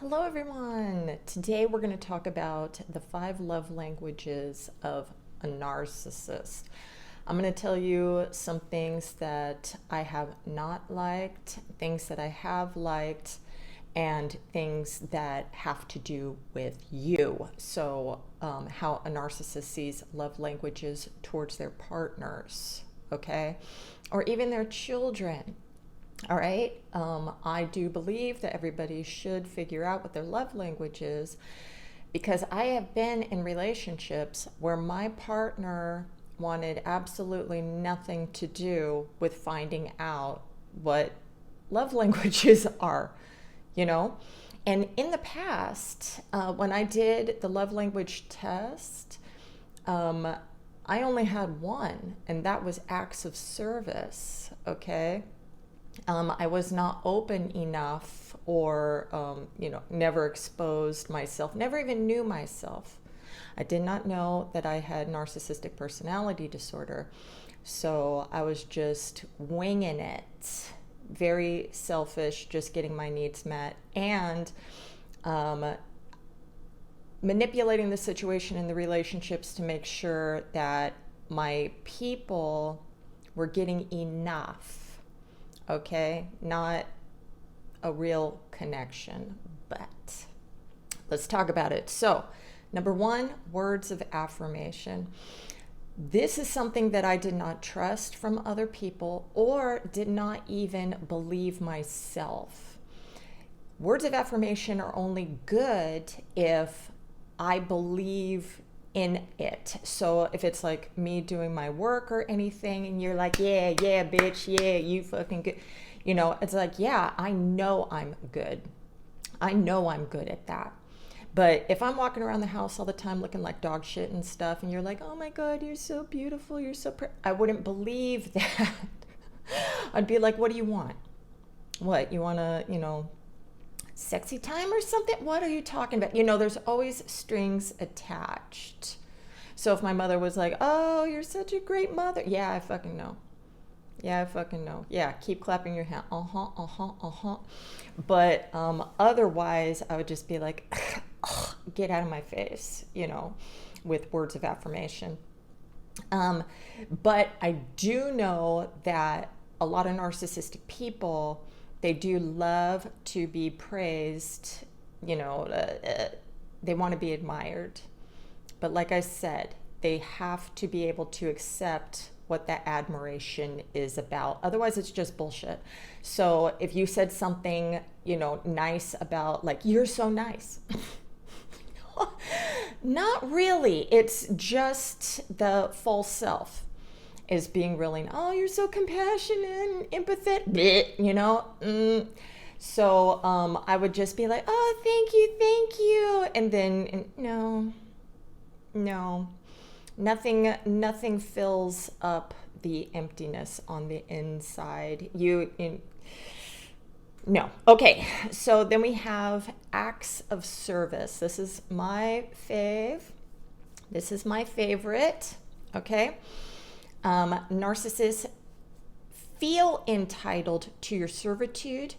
Hello, everyone. Today we're going to talk about the 5 love languages of a narcissist. I'm going to tell you some things that I have not liked, things that I have liked, and things that have to do with you. So, how a narcissist sees love languages towards their partners, okay? Or even their children. All right. I do believe that everybody should figure out what their love language is because I have been in relationships where my partner wanted absolutely nothing to do with finding out what love languages are, you know? And in the past, when I did the love language test, I only had one, and that was acts of service, okay? I was not open enough or, never exposed myself, never even knew myself. I did not know that I had narcissistic personality disorder. So I was just winging it, very selfish, just getting my needs met, and um, manipulating the situation in the relationships to make sure that my people were getting enough. Okay, not a real connection, but let's talk about it. So, number one, words of affirmation. This is something that I did not trust from other people or did not even believe myself. Words of affirmation are only good if I believe in it. So if it's like me doing my work or anything and you're like, yeah, bitch, yeah, you fucking good. It's like, yeah, I know I'm good. I know I'm good at that. But if I'm walking around the house all the time looking like dog shit and stuff and you're like, oh my God, you're so beautiful, you're so pretty, I wouldn't believe that. I'd be like, what do you want? What, you want to, sexy time or something? What are you talking about? There's always strings attached. So if my mother was like, oh, you're such a great mother. Yeah, I fucking know. Yeah, keep clapping your hand. But otherwise, I would just be like, get out of my face, with words of affirmation. But I do know that a lot of narcissistic people, they do love to be praised, they want to be admired. But like I said, they have to be able to accept what that admiration is about. Otherwise, it's just bullshit. So if you said something, nice about, like, you're so nice. Not really. It's just the false self is being really, oh, you're so compassionate and empathetic, So I would just be like, oh, thank you. And then, no, nothing fills up the emptiness on the inside. No. Okay, so then we have acts of service. This is my favorite, okay? Narcissists feel entitled to your servitude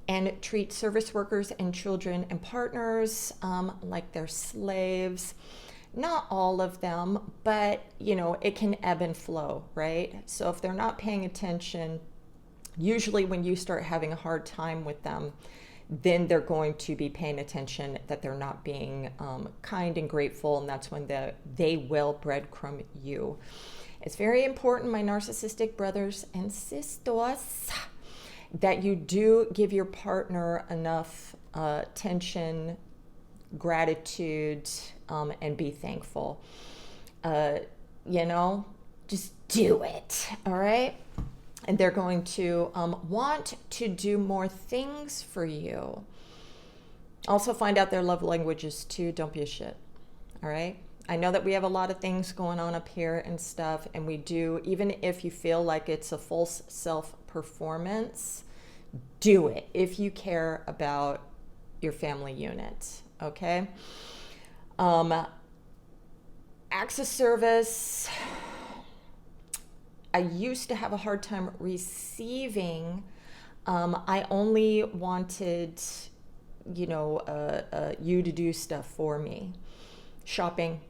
and treat service workers and children and partners like they're slaves. Not all of them, but it can ebb and flow, right? So if they're not paying attention, usually when you start having a hard time with them, then they're going to be paying attention that they're not being kind and grateful, and that's when they will breadcrumb you. It's very important, my narcissistic brothers and sisters, that you do give your partner enough attention, gratitude, and be thankful. Just do it, all right? And they're going to want to do more things for you. Also find out their love languages too. Don't be a shit, all right? I know that we have a lot of things going on up here and stuff, and we do, even if you feel like it's a false self-performance, do it if you care about your family unit, okay? Acts of service, I used to have a hard time receiving. I only wanted you to do stuff for me. Shopping,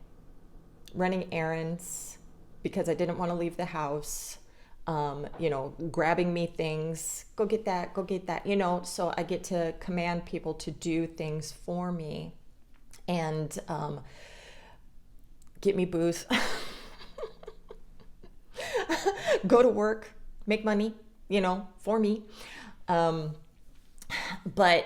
running errands because I didn't want to leave the house, grabbing me things, go get that, so I get to command people to do things for me and get me booze, go to work, make money, for me. But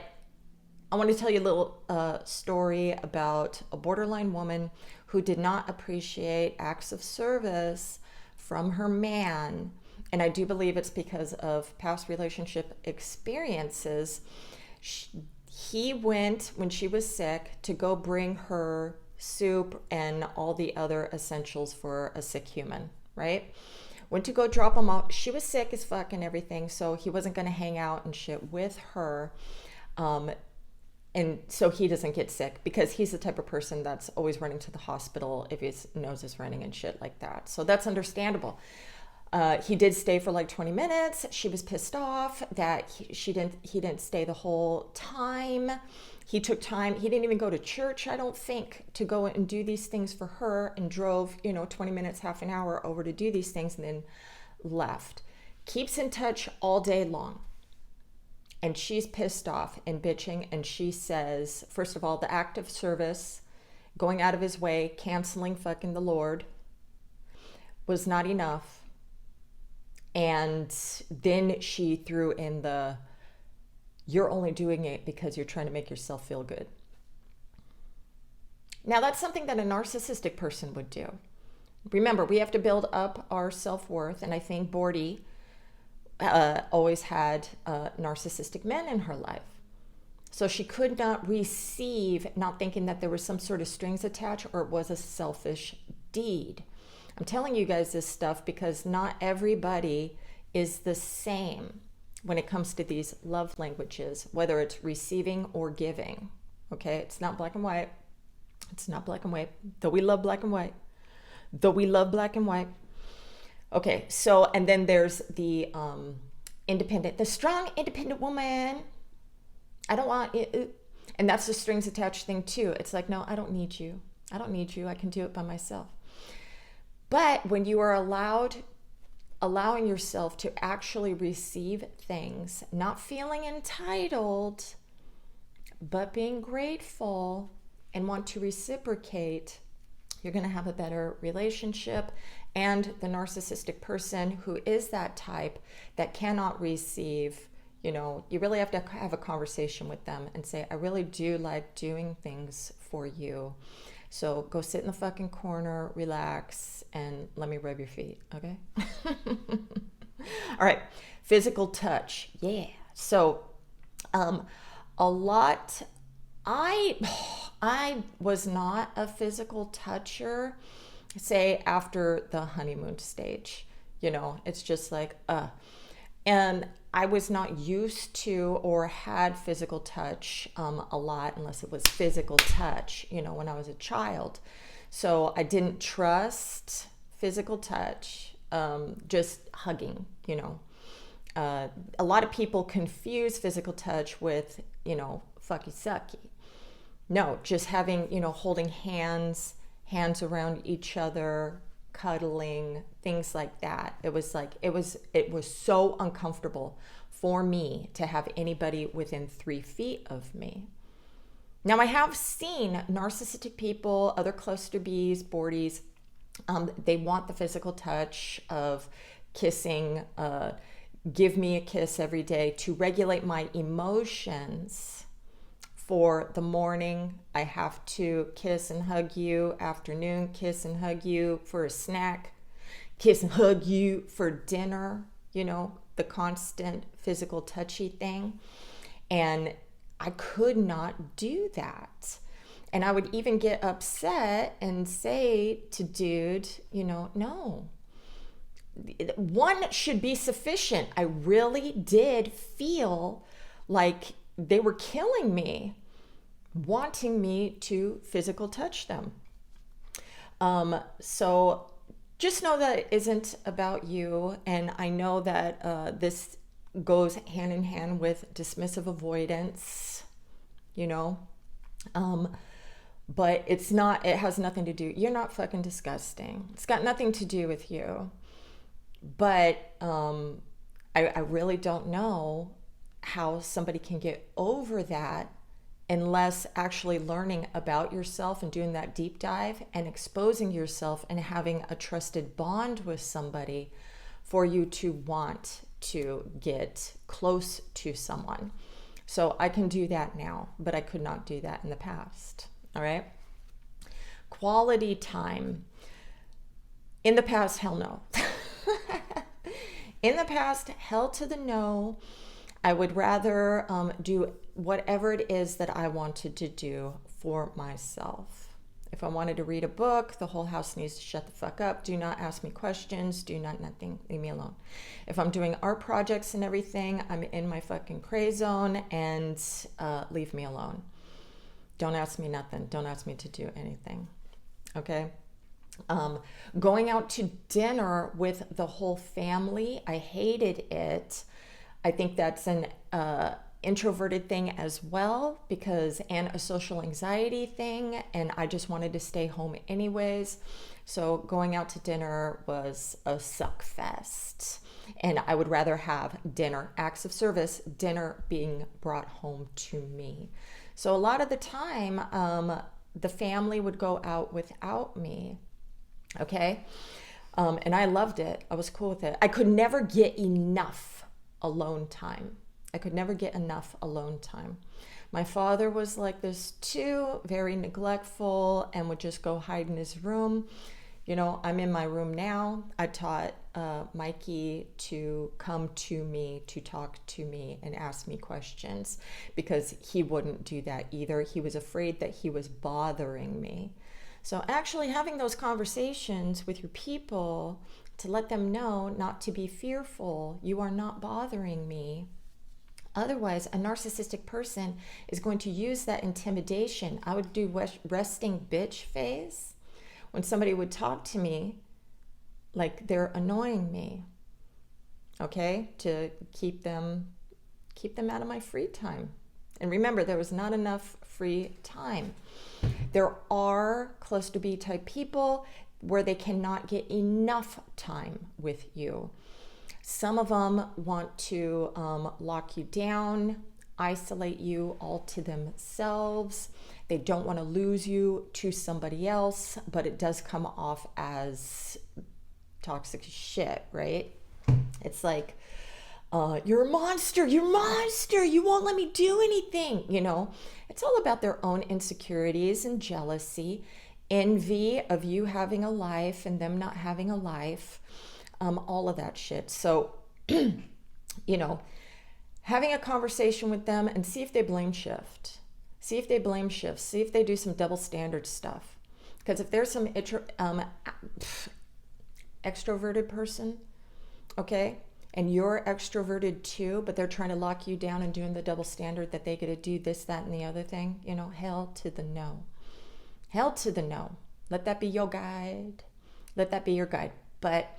I want to tell you a little story about a borderline woman who did not appreciate acts of service from her man. And I do believe it's because of past relationship experiences. He went, when she was sick, to go bring her soup and all the other essentials for a sick human, right? Went to go drop them off. She was sick as fuck and everything, so he wasn't going to hang out and shit with her. And so he doesn't get sick because he's the type of person that's always running to the hospital if his nose is running and shit like that. So that's understandable. He did stay for like 20 minutes. She was pissed off that he didn't stay the whole time. He took time. He didn't even go to church, I don't think, to go and do these things for her, and drove, 20 minutes, half an hour over to do these things and then left. Keeps in touch all day long. And she's pissed off and bitching. And she says, first of all, the act of service, going out of his way, canceling fucking the Lord, was not enough. And then she threw in you're only doing it because you're trying to make yourself feel good. Now, that's something that a narcissistic person would do. Remember, we have to build up our self-worth. And I think Bordy always had narcissistic men in her life. So she could not receive, not thinking that there was some sort of strings attached or it was a selfish deed. I'm telling you guys this stuff because not everybody is the same when it comes to these love languages, whether it's receiving or giving. Okay, it's not black and white. It's not black and white, though we love black and white. Okay, so, and then there's the the strong, independent woman. I don't want it. And that's the strings attached thing too. It's like, no, I don't need you. I can do it by myself. But when you are allowing yourself to actually receive things, not feeling entitled, but being grateful and want to reciprocate, you're going to have a better relationship. And the narcissistic person who is that type that cannot receive, you really have to have a conversation with them and say, I really do like doing things for you. So go sit in the fucking corner, relax, and let me rub your feet, okay? All right, physical touch, yeah. So a lot, I was not a physical toucher, say after the honeymoon stage, it's just like, and I was not used to or had physical touch a lot unless it was physical touch, when I was a child. So I didn't trust physical touch, just hugging, A lot of people confuse physical touch with, fucky sucky. No, just having, holding hands around each other, cuddling, things like that. It was so uncomfortable for me to have anybody within 3 feet of me. Now, I have seen narcissistic people, other cluster Bs, Bordies, they want the physical touch of kissing, give me a kiss every day to regulate my emotions. For the morning, I have to kiss and hug you. Afternoon, kiss and hug you for a snack. Kiss and hug you for dinner, the constant physical touchy thing. And I could not do that. And I would even get upset and say to dude, no. One should be sufficient. I really did feel like they were killing me, wanting me to physical touch them. So just know that it isn't about you. And I know that this goes hand in hand with dismissive avoidance. you know? But it's not, it has nothing to do, you're not fucking disgusting. It's got nothing to do with you. But I really don't know how somebody can get over that unless actually learning about yourself and doing that deep dive and exposing yourself and having a trusted bond with somebody for you to want to get close to someone. So I can do that now, but I could not do that in the past. All right. Quality time. In the past, hell no. In the past, hell to the no. I would rather do whatever it is that I wanted to do for myself. If I wanted to read a book, the whole house needs to shut the fuck up. Do not ask me questions. Do not nothing. Leave me alone. If I'm doing art projects and everything, I'm in my fucking cray zone, and leave me alone. Don't ask me nothing. Don't ask me to do anything. Okay? Going out to dinner with the whole family, I hated it. I think that's an introverted thing as well, and a social anxiety thing, and I just wanted to stay home anyways. So going out to dinner was a suck fest, and I would rather have dinner, acts of service, dinner being brought home to me. So a lot of the time, the family would go out without me. Okay. And I loved it. I was cool with it. I could never get enough alone time. I could never get enough alone time. My father was like this too, very neglectful, and would just go hide in his room. You know, I'm in my room now. I taught Mikey to come to me, to talk to me and ask me questions, because he wouldn't do that either. He was afraid that he was bothering me. So actually having those conversations with your people to let them know not to be fearful, you are not bothering me. Otherwise, a narcissistic person is going to use that intimidation. I would do resting bitch face when somebody would talk to me like they're annoying me, okay, to keep them out of my free time. And remember, there was not enough free time. There are cluster B type people where they cannot get enough time with you. Some of them want to lock you down, isolate you all to themselves. They don't want to lose you to somebody else, but it does come off as toxic shit, right? It's like, you're a monster, you won't let me do anything, you know? It's all about their own insecurities and jealousy, envy of you having a life and them not having a life, all of that shit. So, you know, having a conversation with them and see if they blame shift. See if they blame shift. See if they do some double standard stuff. Because if there's some extroverted person, okay, and you're extroverted too, but they're trying to lock you down and doing the double standard that they get to do this, that, and the other thing, you know, hell to the no. Hell to the no. Let that be your guide. Let that be your guide. But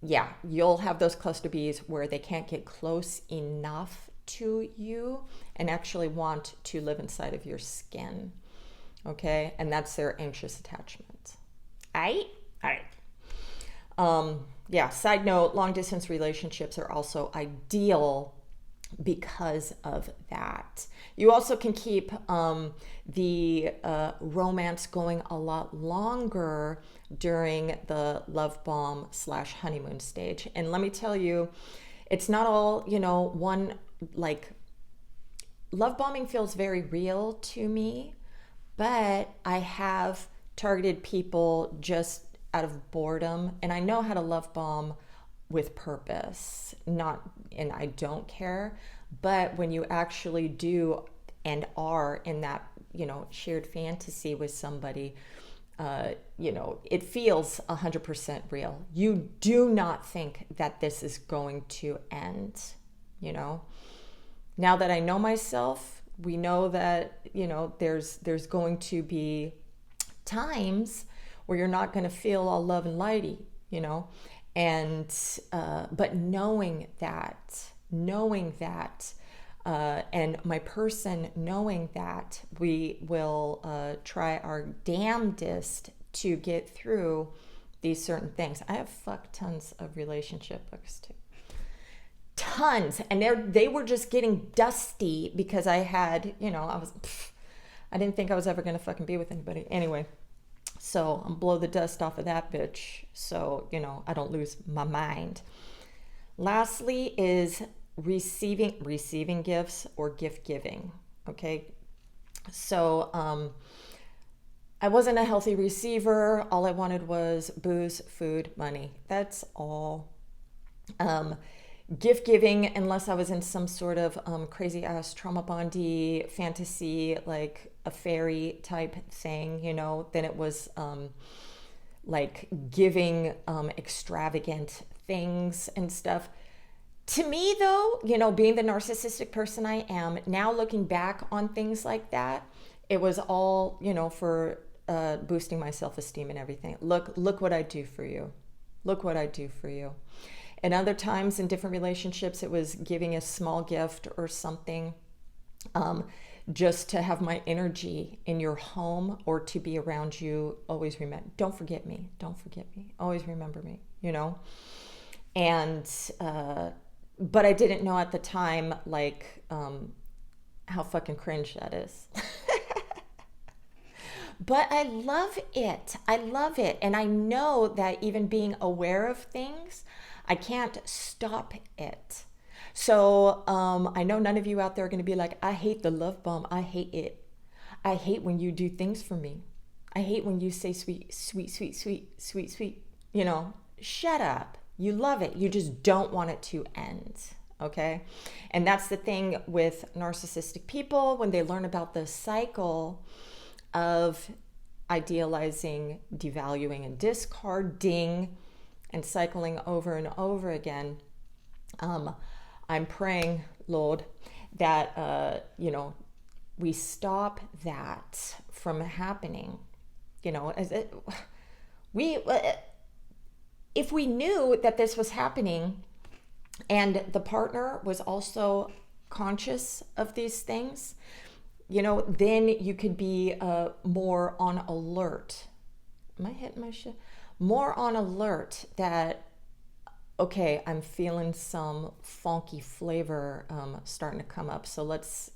yeah, you'll have those cluster Bs where they can't get close enough to you and actually want to live inside of your skin. Okay? And that's their anxious attachment. All right. Yeah, side note, long distance relationships are also ideal because of that. You also can keep the romance going a lot longer during the love bomb / honeymoon stage. And let me tell you, it's not all, you know, one, like, love bombing feels very real to me, but I have targeted people just out of boredom, and I know how to love bomb with purpose, and I don't care. But when you actually do and are in that, you know, shared fantasy with somebody, you know, it feels 100% real. You do not think that this is going to end, you know. Now that I know myself, we know that, you know, there's going to be times where you're not going to feel all love and lighty, you know, and but knowing that And my person, knowing that, we will try our damnedest to get through these certain things. I have fuck tons of relationship books too. Tons. And they were just getting dusty because I had, I didn't think I was ever going to fucking be with anybody. Anyway, so I'm blow the dust off of that bitch so, I don't lose my mind. Lastly is receiving gifts or gift giving. Okay. So, I wasn't a healthy receiver. All I wanted was booze, food, money. That's all. Gift giving, unless I was in some sort of crazy ass trauma bondy fantasy, like a fairy type thing, then it was like giving extravagant things and stuff. To me, though, being the narcissistic person I am, now looking back on things like that, it was all, for boosting my self-esteem and everything. Look what I do for you. Look what I do for you. And other times in different relationships, it was giving a small gift or something just to have my energy in your home or to be around you. Always remember, don't forget me. Don't forget me. Always remember me, And, but I didn't know at the time, like, how fucking cringe that is. But I love it. I love it. And I know that even being aware of things, I can't stop it. So I know none of you out there are going to be like, I hate the love bomb. I hate it. I hate when you do things for me. I hate when you say sweet, sweet, sweet, sweet, sweet, sweet. Shut up. You love it. You just don't want it to end. Okay. And that's the thing with narcissistic people when they learn about the cycle of idealizing, devaluing, and discarding and cycling over and over again. I'm praying, Lord, that, we stop that from happening. If we knew that this was happening and the partner was also conscious of these things, then you could be more on alert. Am I hitting my shit? More on alert that, okay, I'm feeling some funky flavor starting to come up. So let's,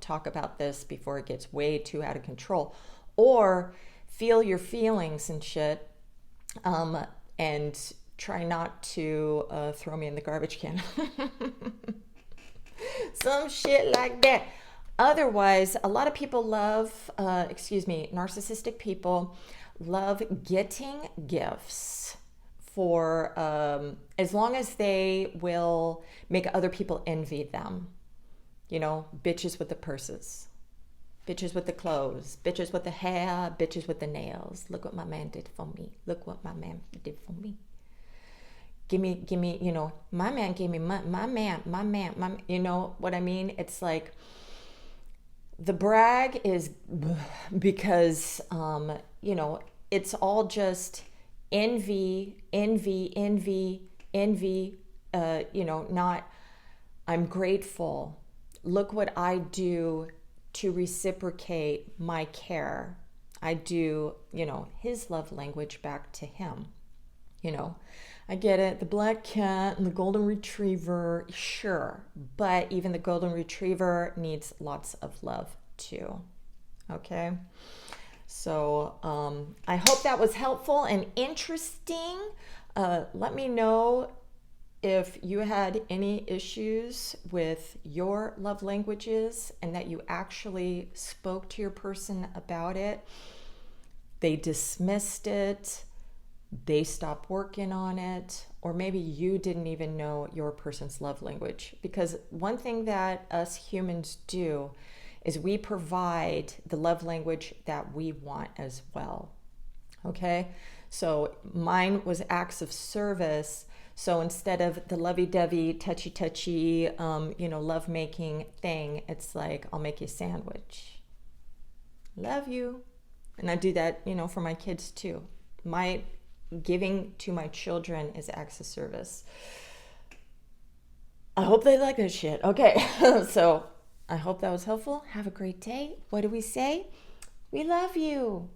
talk about this before it gets way too out of control. Or feel your feelings and shit and try not to throw me in the garbage can. Some shit like that. Otherwise, a lot of people love, narcissistic people love getting gifts for as long as they will make other people envy them. Bitches with the purses, bitches with the clothes, bitches with the hair, bitches with the nails. Look what my man did for me. Look what my man did for me. Give me, my man gave me my man, you know what I mean? It's like, the brag is because, it's all just envy, not I'm grateful. Look what I do to reciprocate my care. I do, his love language back to him. I get it. The black cat and the golden retriever, sure. But even the golden retriever needs lots of love too. Okay. So I hope that was helpful and interesting. Let me know if you had any issues with your love languages and that you actually spoke to your person about it. They dismissed it. They stopped working on it, or maybe you didn't even know your person's love language. Because one thing that us humans do is we provide the love language that we want as well. Okay? So mine was acts of service. So instead of the lovey-dovey, touchy-touchy, love-making thing, it's like, I'll make you a sandwich. Love you. And I do that, for my kids too. My giving to my children is acts of service. I hope they like this shit. Okay, so I hope that was helpful. Have a great day. What do we say? We love you.